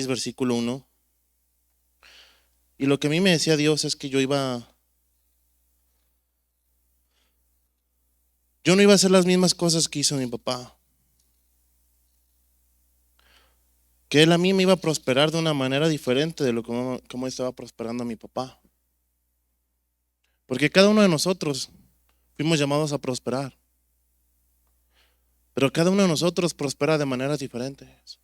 versículo 1. Y lo que a mí me decía Dios es que yo no iba a hacer las mismas cosas que hizo mi papá. Que él a mí me iba a prosperar de una manera diferente de lo como estaba prosperando a mi papá. Porque cada uno de nosotros fuimos llamados a prosperar. Pero cada uno de nosotros prospera de maneras diferentes.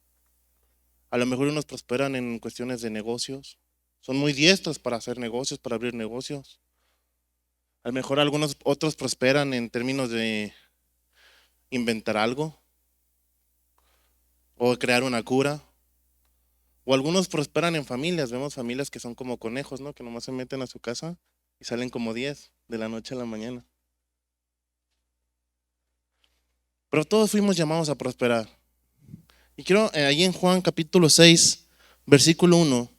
A lo mejor unos prosperan en cuestiones de negocios. Son muy diestros para hacer negocios, para abrir negocios. A lo mejor algunos otros prosperan en términos de inventar algo o crear una cura. O algunos prosperan en familias. Vemos familias que son como conejos, ¿no? Que nomás se meten a su casa y salen como 10 de la noche a la mañana. Pero todos fuimos llamados a prosperar. Y quiero, ahí en Juan capítulo 6, versículo 1,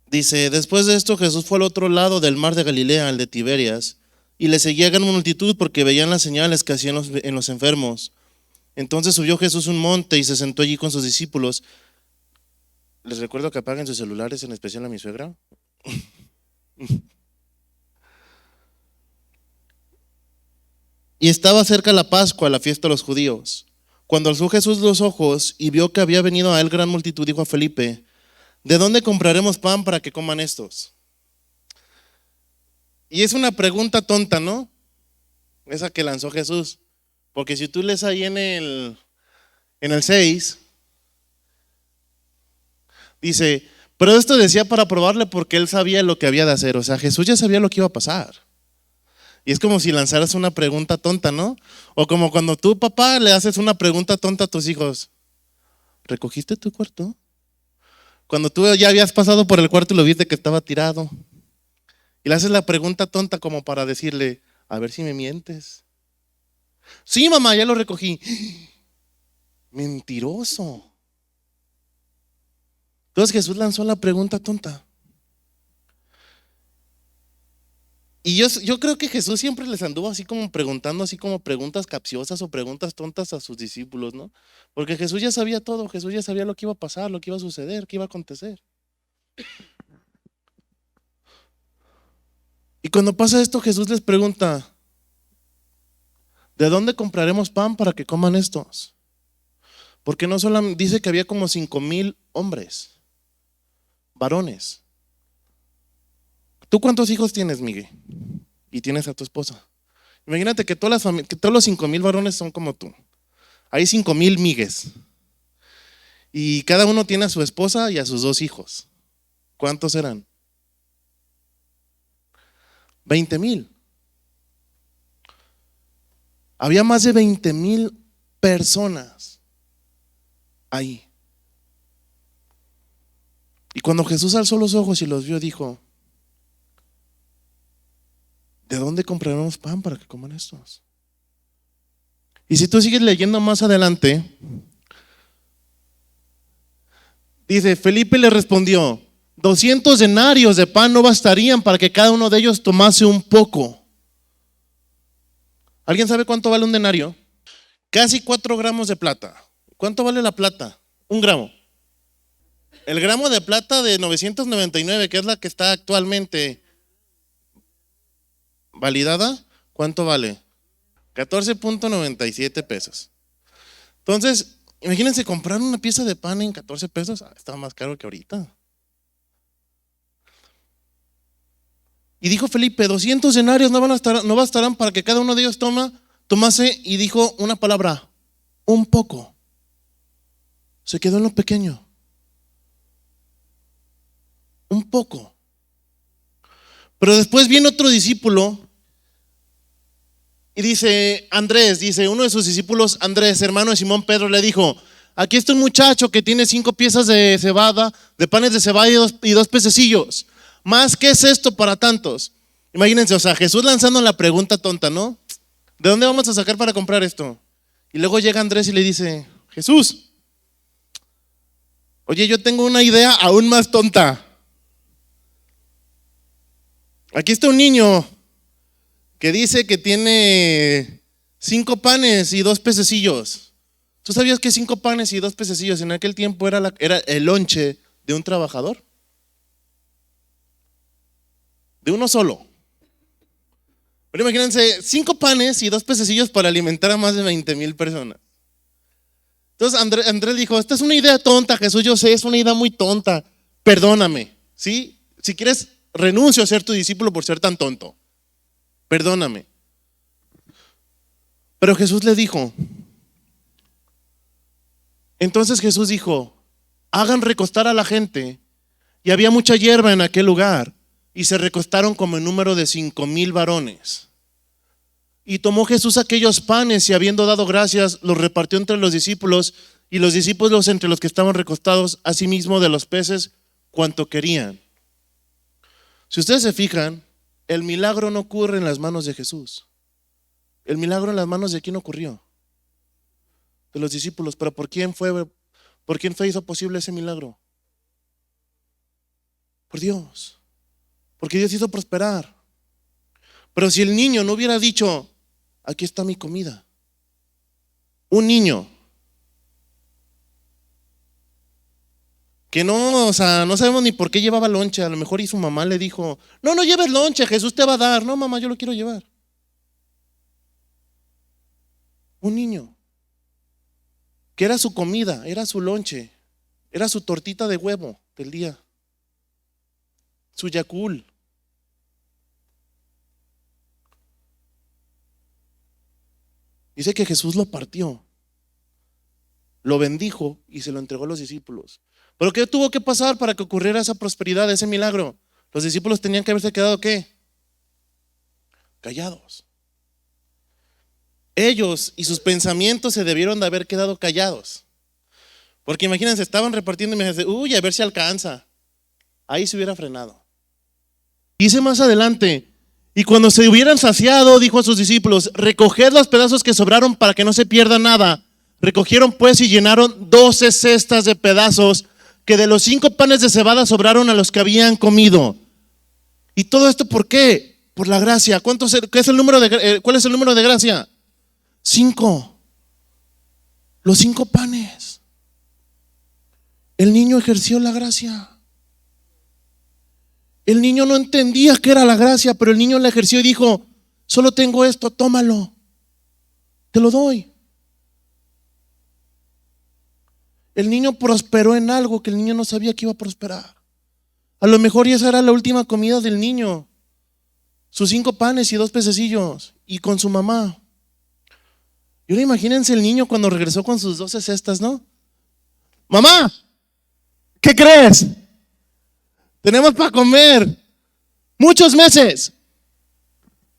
dice: después de esto Jesús fue al otro lado del mar de Galilea, el de Tiberias, y le seguía gran multitud porque veían las señales que hacían en los enfermos. Entonces subió Jesús un monte y se sentó allí con sus discípulos. Les recuerdo que apaguen sus celulares, en especial a mi suegra. Y estaba cerca la Pascua, la fiesta de los judíos. Cuando alzó Jesús los ojos y vio que había venido a él gran multitud, dijo a Felipe: ¿de dónde compraremos pan para que coman estos? Y es una pregunta tonta, ¿no? Esa que lanzó Jesús. Porque si tú lees ahí en el 6, dice: pero esto decía para probarle porque él sabía lo que había de hacer. O sea, Jesús ya sabía lo que iba a pasar. Y es como si lanzaras una pregunta tonta, ¿no? O como cuando tú, papá, le haces una pregunta tonta a tus hijos: ¿recogiste tu cuarto? Cuando tú ya habías pasado por el cuarto y lo viste que estaba tirado. Y le haces la pregunta tonta como para decirle: a ver si me mientes. Sí, mamá, ya lo recogí. Mentiroso. Entonces Jesús lanzó la pregunta tonta. Y yo creo que Jesús siempre les anduvo así como preguntando, así como preguntas capciosas o preguntas tontas a sus discípulos, ¿no? Porque Jesús ya sabía todo, Jesús ya sabía lo que iba a pasar, lo que iba a suceder, qué iba a acontecer. Y cuando pasa esto, Jesús les pregunta: ¿de dónde compraremos pan para que coman estos? Porque no solamente dice que había como 5,000 hombres, varones. ¿Tú cuántos hijos tienes, Miguel? Y tienes a tu esposa. Imagínate que que todos los 5,000 varones son como tú. Hay 5,000 Migues. Y cada uno tiene a su esposa y a sus 2 hijos. ¿Cuántos eran? 20,000. Había más de 20,000 personas ahí. Y cuando Jesús alzó los ojos y los vio, dijo: ¿de dónde compraremos pan para que coman estos? Y si tú sigues leyendo más adelante, dice: Felipe le respondió: 200 denarios de pan no bastarían para que cada uno de ellos tomase un poco. ¿Alguien sabe cuánto vale un denario? Casi 4 gramos de plata. ¿Cuánto vale la plata? 1 gramo. El gramo de plata de 999, que es la que está actualmente validada, ¿cuánto vale? 14.97 pesos. Entonces, imagínense comprar una pieza de pan en 14 pesos. Está más caro que ahorita. Y dijo Felipe: 200 denarios no bastarán para que cada uno de ellos tomase, y dijo una palabra: un poco. Se quedó en lo pequeño. Un poco. Pero después viene otro discípulo y dice uno de sus discípulos, Andrés, hermano de Simón Pedro, le dijo: aquí está un muchacho que tiene 5 piezas de cebada, de panes de cebada y 2 pececillos. ¿Más qué es esto para tantos? Imagínense, o sea, Jesús lanzando la pregunta tonta, ¿no? ¿De dónde vamos a sacar para comprar esto? Y luego llega Andrés y le dice: Jesús, oye, yo tengo una idea aún más tonta. Aquí está un niño que dice que tiene 5 panes y 2 pececillos. ¿Tú sabías que 5 panes y 2 pececillos en aquel tiempo era el lonche de un trabajador? De uno solo. Pero imagínense, 5 panes y 2 pececillos para alimentar a más de 20,000 personas. Entonces Andrés dijo, esta es una idea tonta, Jesús, yo sé, es una idea muy tonta, perdóname, ¿sí? Si quieres, renuncio a ser tu discípulo por ser tan tonto, perdóname. Pero Jesús le dijo, entonces Jesús dijo, hagan recostar a la gente, y había mucha hierba en aquel lugar, y se recostaron como en número de 5,000 varones. Y tomó Jesús aquellos panes y habiendo dado gracias, los repartió entre los discípulos y los discípulos entre los que estaban recostados, asimismo de los peces cuanto querían. Si ustedes se fijan, el milagro no ocurre en las manos de Jesús. El milagro en las manos de quién ocurrió? De los discípulos. Pero ¿por quién fue hizo posible ese milagro? Por Dios. Porque Dios hizo prosperar. Pero si el niño no hubiera dicho, aquí está mi comida. Un niño que no, o sea, no sabemos ni por qué llevaba lonche. A lo mejor y su mamá le dijo, no lleves lonche, Jesús te va a dar. No, mamá, yo lo quiero llevar. Un niño que era su comida, era su lonche, era su tortita de huevo del día, su Yakul. Dice que Jesús lo partió, lo bendijo y se lo entregó a los discípulos. ¿Pero qué tuvo que pasar para que ocurriera esa prosperidad, ese milagro? Los discípulos tenían que haberse quedado ¿qué? Callados. Ellos y sus pensamientos se debieron de haber quedado callados. Porque imagínense, estaban repartiendo y me dicen, uy, a ver si alcanza. Ahí se hubiera frenado. Dice más adelante, y cuando se hubieran saciado, dijo a sus discípulos, recoged los pedazos que sobraron para que no se pierda nada. Recogieron pues y llenaron 12 cestas de pedazos que de los 5 panes de cebada sobraron a los que habían comido. ¿Y todo esto por qué? Por la gracia. ¿Cuál es el número de gracia? 5. Los 5 panes. El niño ejerció la gracia. El niño no entendía qué era la gracia, pero el niño la ejerció y dijo, solo tengo esto, tómalo, te lo doy. El niño prosperó en algo que el niño no sabía que iba a prosperar. A lo mejor esa era la última comida del niño, sus 5 panes y 2 pececillos, y con su mamá. Y ahora imagínense el niño cuando regresó con sus 12 cestas, ¿no? Mamá, ¿qué crees? Tenemos para comer muchos meses.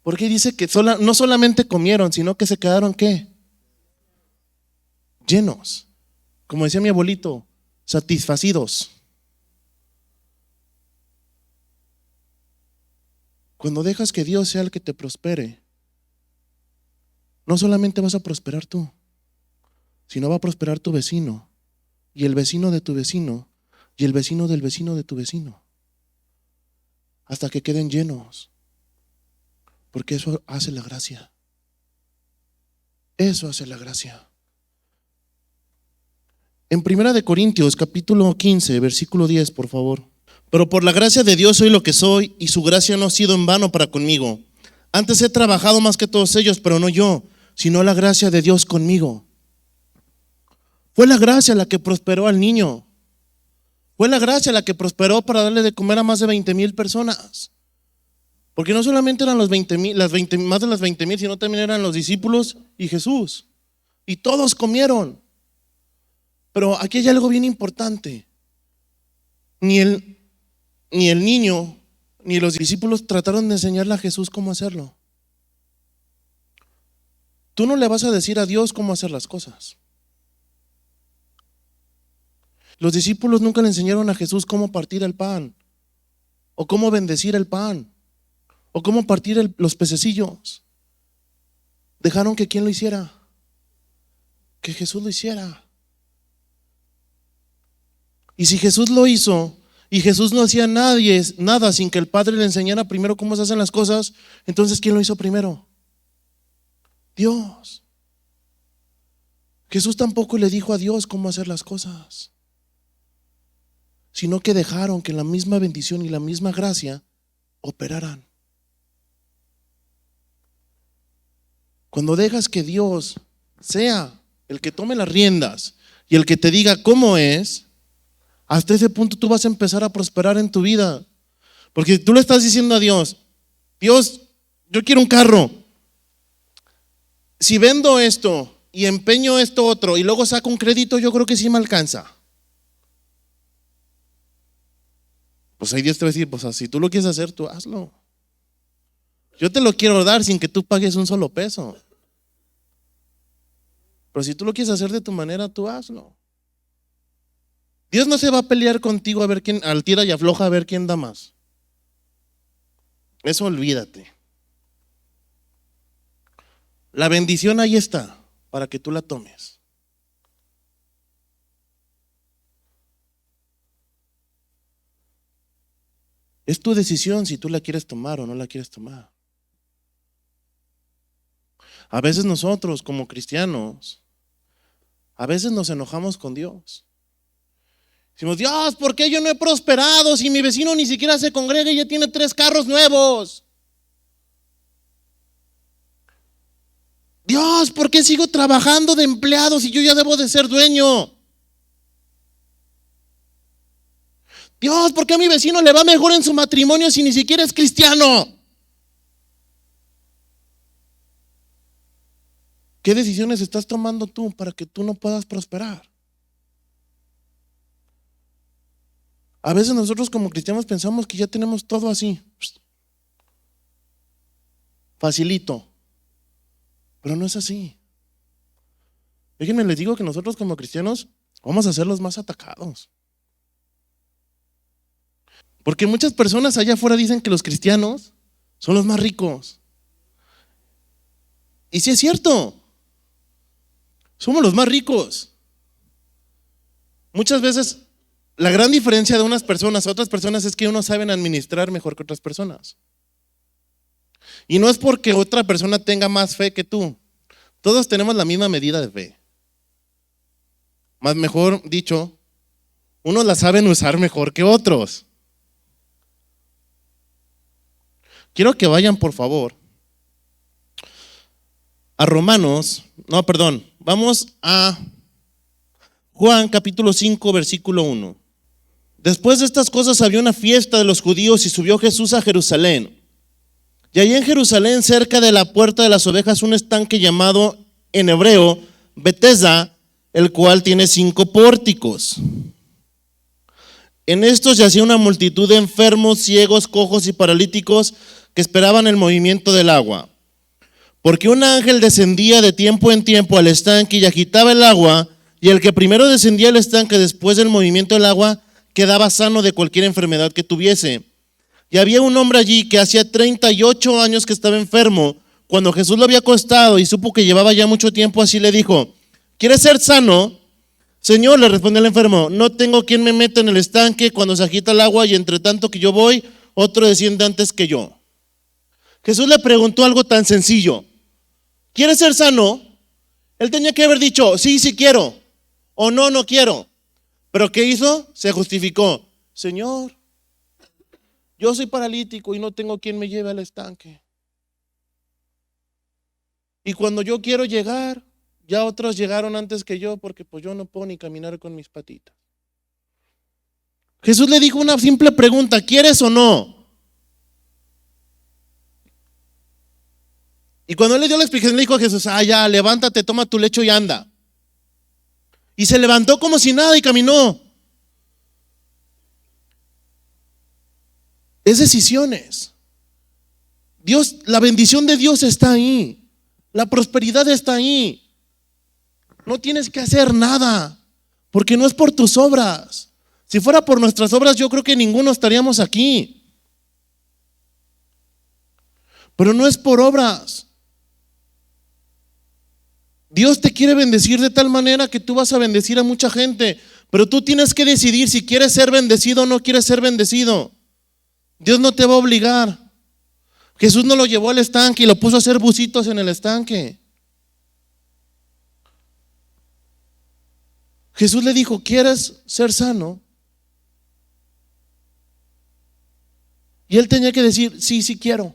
Porque dice que no solamente comieron, sino que se quedaron ¿qué? Llenos. Como decía mi abuelito, satisfacidos. Cuando dejas que Dios sea el que te prospere, no solamente vas a prosperar tú, sino va a prosperar tu vecino, y el vecino de tu vecino, y el vecino del vecino de tu vecino, hasta que queden llenos, porque eso hace la gracia. Eso hace la gracia. En 1 Corintios capítulo 15, versículo 10, por favor. Pero por la gracia de Dios soy lo que soy, y su gracia no ha sido en vano para conmigo. Antes he trabajado más que todos ellos, pero no yo, sino la gracia de Dios conmigo. Fue la gracia la que prosperó al niño. Fue la gracia la que prosperó para darle de comer a más de 20,000 personas. Porque no solamente eran los 20,000, más de las 20,000, sino también eran los discípulos y Jesús. Y todos comieron. Pero aquí hay algo bien importante. Ni el niño ni los discípulos trataron de enseñarle a Jesús cómo hacerlo. Tú no le vas a decir a Dios cómo hacer las cosas. Los discípulos nunca le enseñaron a Jesús cómo partir el pan, o cómo bendecir el pan, o cómo partir los pececillos. Dejaron que ¿quién lo hiciera? Que Jesús lo hiciera. Y si Jesús lo hizo, y Jesús no hacía nada sin que el Padre le enseñara primero cómo se hacen las cosas, entonces ¿quién lo hizo primero? Dios. Jesús tampoco le dijo a Dios cómo hacer las cosas, sino que dejaron que la misma bendición y la misma gracia operaran. Cuando dejas que Dios sea el que tome las riendas y el que te diga cómo es, hasta ese punto tú vas a empezar a prosperar en tu vida. Porque tú le estás diciendo a Dios, Dios, yo quiero un carro. Si vendo esto y empeño esto otro y luego saco un crédito, yo creo que sí me alcanza. Pues ahí Dios te va a decir, pues si tú lo quieres hacer, tú hazlo. Yo te lo quiero dar sin que tú pagues un solo peso. Pero si tú lo quieres hacer de tu manera, tú hazlo. Dios no se va a pelear contigo a ver quién, al tira y afloja a ver quién da más. Eso olvídate. La bendición ahí está, para que tú la tomes. Es tu decisión si tú la quieres tomar o no la quieres tomar. A veces nosotros como cristianos, a veces nos enojamos con Dios. Decimos, Dios, ¿por qué yo no he prosperado si mi vecino ni siquiera se congrega y ya tiene 3 carros nuevos? Dios, ¿por qué sigo trabajando de empleado si yo ya debo de ser dueño? Dios, ¿por qué a mi vecino le va mejor en su matrimonio si ni siquiera es cristiano? ¿Qué decisiones estás tomando tú para que tú no puedas prosperar? A veces nosotros como cristianos pensamos que ya tenemos todo así, facilito, pero no es así. Déjenme les digo que nosotros como cristianos vamos a ser los más atacados. Porque muchas personas allá afuera dicen que los cristianos son los más ricos. Y sí es cierto, somos los más ricos. Muchas veces la gran diferencia de unas personas a otras personas es que unos saben administrar mejor que otras personas. Y no es porque otra persona tenga más fe que tú. Todos tenemos la misma medida de fe. Más mejor dicho, unos la saben usar mejor que otros. Quiero que vayan, por favor, a vamos a Juan capítulo 5, versículo 1. Después de estas cosas había una fiesta de los judíos y subió Jesús a Jerusalén. Y allí en Jerusalén, cerca de la puerta de las ovejas, un estanque llamado en hebreo Betesda, el cual tiene 5 pórticos. En estos yacía una multitud de enfermos, ciegos, cojos y paralíticos que esperaban el movimiento del agua. Porque un ángel descendía de tiempo en tiempo al estanque y agitaba el agua, y el que primero descendía al estanque después del movimiento del agua quedaba sano de cualquier enfermedad que tuviese. Y había un hombre allí que hacía 38 años que estaba enfermo. Cuando Jesús lo había acostado y supo que llevaba ya mucho tiempo así, le dijo, ¿quieres ser sano? Señor, le respondió el enfermo, no tengo quien me meta en el estanque cuando se agita el agua y entre tanto que yo voy, otro desciende antes que yo. Jesús le preguntó algo tan sencillo, ¿quieres ser sano? Él tenía que haber dicho, sí, sí quiero, o no, no quiero. Pero ¿qué hizo? Se justificó, Señor, yo soy paralítico y no tengo quien me lleve al estanque. Y cuando yo quiero llegar, ya otros llegaron antes que yo porque pues yo no puedo ni caminar con mis patitas. Jesús le dijo una simple pregunta, ¿quieres o no? Y cuando él le dio la explicación, le dijo a Jesús, ya, levántate, toma tu lecho y anda. Y se levantó como si nada y caminó. Es decisiones. Dios, la bendición de Dios está ahí. La prosperidad está ahí. No tienes que hacer nada, porque no es por tus obras. Si fuera por nuestras obras, yo creo que ninguno estaríamos aquí. Pero no es por obras. Dios te quiere bendecir de tal manera que tú vas a bendecir a mucha gente, pero tú tienes que decidir si quieres ser bendecido o no quieres ser bendecido. Dios no te va a obligar. Jesús no lo llevó al estanque y lo puso a hacer bucitos en el estanque. Jesús le dijo, ¿quieres ser sano? Y él tenía que decir, sí, sí quiero.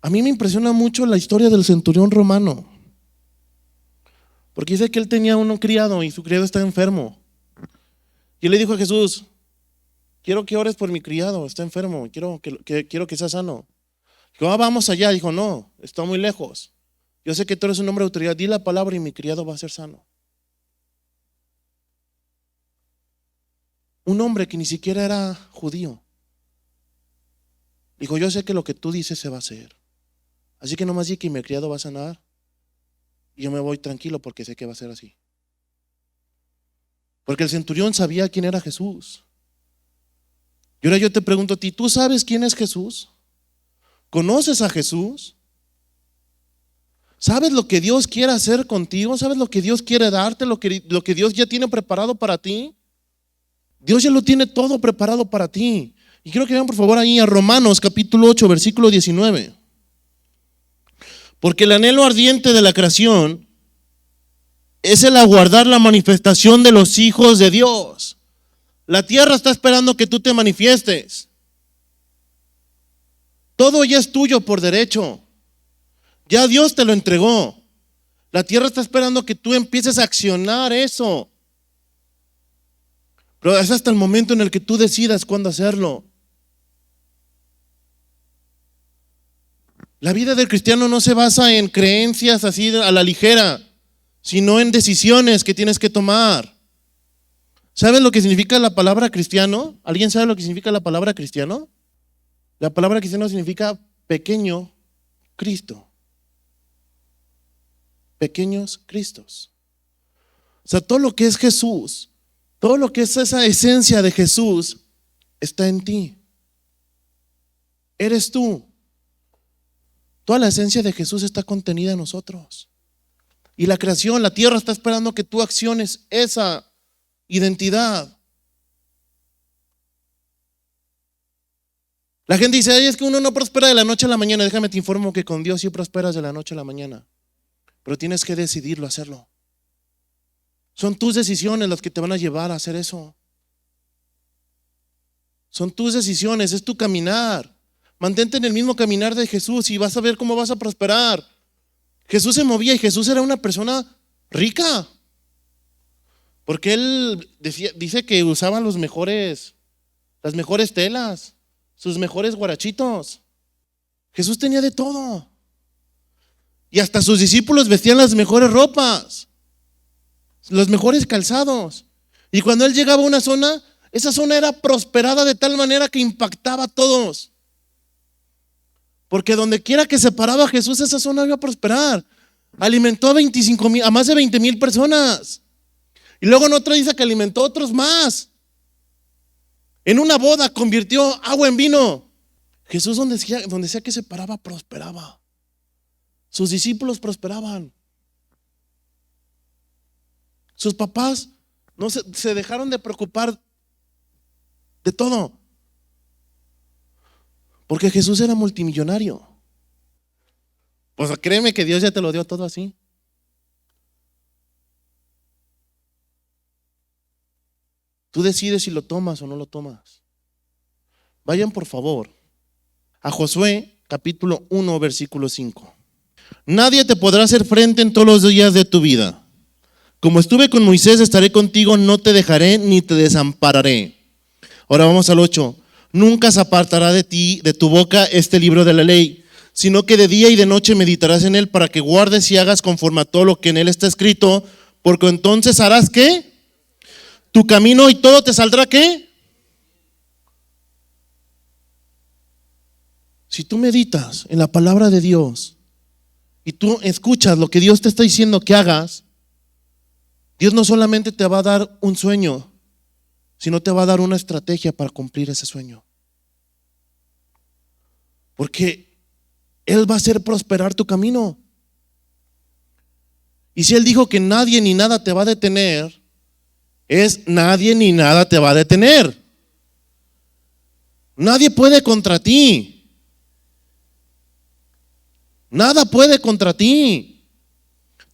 A mí me impresiona mucho la historia del centurión romano, porque dice que él tenía un criado y su criado está enfermo. Y él le dijo a Jesús, quiero que ores por mi criado, está enfermo, quiero que sea sano. Dijo, vamos allá. Dijo, no, está muy lejos. Yo sé que tú eres un hombre de autoridad, di la palabra y mi criado va a ser sano. Un hombre que ni siquiera era judío. Dijo, yo sé que lo que tú dices se va a hacer. Así que nomás di que mi criado va a sanar. Y yo me voy tranquilo porque sé que va a ser así. Porque el centurión sabía quién era Jesús. Y ahora yo te pregunto a ti, ¿tú sabes quién es Jesús? ¿Conoces a Jesús? ¿Sabes lo que Dios quiere hacer contigo? ¿Sabes lo que Dios quiere darte? ¿Lo que Dios ya tiene preparado para ti? Dios ya lo tiene todo preparado para ti. Y quiero que vean por favor ahí a Romanos capítulo 8, versículo 19. Porque el anhelo ardiente de la creación es el aguardar la manifestación de los hijos de Dios. La tierra está esperando que tú te manifiestes. Todo ya es tuyo por derecho. Ya Dios te lo entregó. La tierra está esperando que tú empieces a accionar eso. Pero es hasta el momento en el que tú decidas cuándo hacerlo. La vida del cristiano no se basa en creencias así a la ligera, sino en decisiones que tienes que tomar. ¿Sabes lo que significa la palabra cristiano? ¿Alguien sabe lo que significa la palabra cristiano? La palabra cristiano significa pequeño Cristo. Pequeños Cristos. O sea, todo lo que es Jesús, todo lo que es esa esencia de Jesús está en ti. Eres tú. Toda la esencia de Jesús está contenida en nosotros. Y la creación, la tierra está esperando que tú acciones esa identidad. La gente dice, ay, es que uno no prospera de la noche a la mañana. Déjame te informo que con Dios sí prosperas de la noche a la mañana. Pero tienes que decidirlo hacerlo. Son tus decisiones las que te van a llevar a hacer eso. Son tus decisiones, es tu caminar. Mantente en el mismo caminar de Jesús y vas a ver cómo vas a prosperar. Jesús se movía y Jesús era una persona rica. Porque él dice que usaba las mejores telas, sus mejores guarachitos. Jesús tenía de todo. Y hasta sus discípulos vestían las mejores ropas, los mejores calzados. Y cuando él llegaba a una zona, esa zona era prosperada de tal manera que impactaba a todos. Porque donde quiera que se paraba Jesús, esa zona iba a prosperar. Alimentó a más de 20,000 personas. Y luego en otra dice que alimentó a otros más. En una boda convirtió agua en vino. Jesús donde sea que se paraba, prosperaba. Sus discípulos prosperaban. Sus papás no se dejaron de preocupar de todo. Porque Jesús era multimillonario. Pues créeme que Dios ya te lo dio todo así. Tú decides si lo tomas o no lo tomas. Vayan por favor a Josué capítulo 1 versículo 5. Nadie te podrá hacer frente en todos los días de tu vida. Como estuve con Moisés, estaré contigo, no te dejaré ni te desampararé. Ahora vamos al 8. Nunca se apartará de ti, de tu boca, este libro de la ley, sino que de día y de noche meditarás en él para que guardes y hagas conforme a todo lo que en él está escrito, porque entonces harás ¿qué? Tu camino y todo te saldrá ¿qué? Si tú meditas en la palabra de Dios y tú escuchas lo que Dios te está diciendo que hagas, Dios no solamente te va a dar un sueño, sino te va a dar una estrategia para cumplir ese sueño. Porque Él va a hacer prosperar tu camino. Y si Él dijo que nadie ni nada te va a detener, es nadie ni nada te va a detener. Nadie puede contra ti. Nada puede contra ti.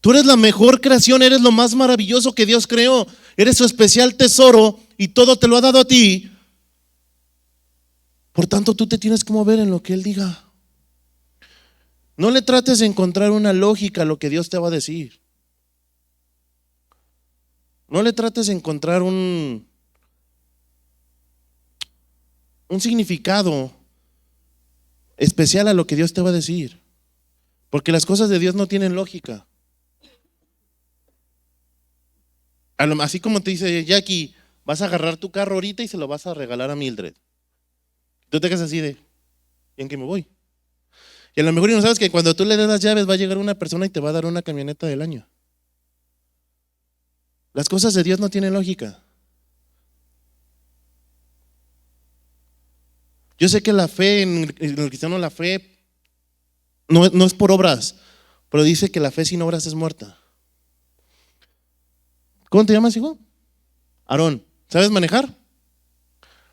Tú eres la mejor creación, eres lo más maravilloso que Dios creó. Eres su especial tesoro y todo te lo ha dado a ti. Por tanto, tú te tienes que mover en lo que Él diga. No le trates de encontrar una lógica a lo que Dios te va a decir. No le trates de encontrar un significado especial a lo que Dios te va a decir. Porque las cosas de Dios no tienen lógica. Así como te dice Jackie, vas a agarrar tu carro ahorita y se lo vas a regalar a Mildred. Tú te quedas así de, ¿y en qué me voy? Y a lo mejor no sabes que cuando tú le des las llaves va a llegar una persona y te va a dar una camioneta del año. Las cosas de Dios no tienen lógica. Yo sé que la fe, en el cristiano la fe no es por obras, pero dice que la fe sin obras es muerta. ¿Cómo te llamas, hijo? Aarón. ¿Sabes manejar?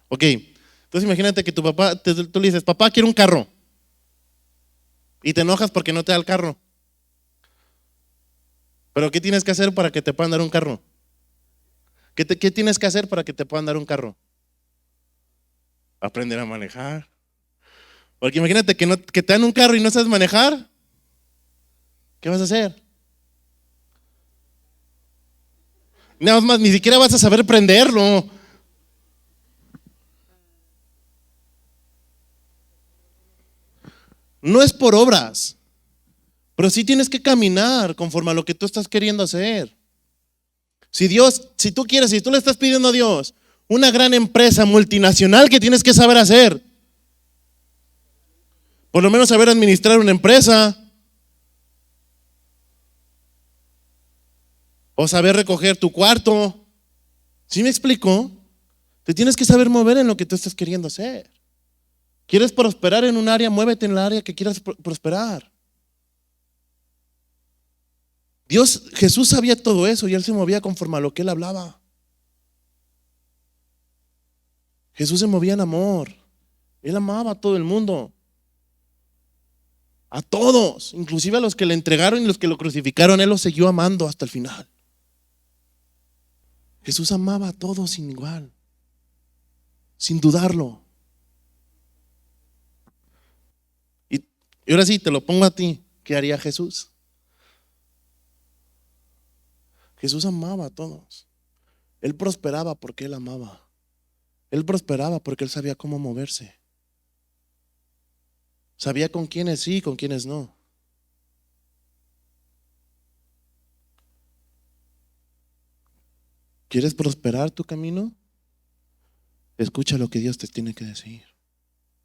Ok. Entonces imagínate que tu papá, tú le dices, papá, quiero un carro. Y te enojas porque no te da el carro. Pero ¿qué tienes que hacer para que te puedan dar un carro? ¿Qué tienes que hacer para que te puedan dar un carro? Aprender a manejar. Porque imagínate que te dan un carro y no sabes manejar. ¿Qué vas a hacer? Nada más, ni siquiera vas a saber prenderlo. No es por obras, pero sí tienes que caminar conforme a lo que tú estás queriendo hacer. Si tú quieres, si tú le estás pidiendo a Dios una gran empresa multinacional, que tienes que saber hacer. Por lo menos saber administrar una empresa. O saber recoger tu cuarto. ¿Sí me explico? Te tienes que saber mover en lo que tú estás queriendo hacer. ¿Quieres prosperar en un área? Muévete en el área que quieras prosperar. Jesús sabía todo eso y Él se movía conforme a lo que Él hablaba. Jesús se movía en amor. Él amaba a todo el mundo. A todos, inclusive a los que le entregaron y los que lo crucificaron, Él los siguió amando hasta el final. Jesús amaba a todos sin igual, sin dudarlo. Y ahora sí, te lo pongo a ti. ¿Qué haría Jesús? Jesús amaba a todos. Él prosperaba porque Él amaba. Él prosperaba porque Él sabía cómo moverse. Sabía con quiénes sí y con quiénes no. ¿Quieres prosperar tu camino? Escucha lo que Dios te tiene que decir.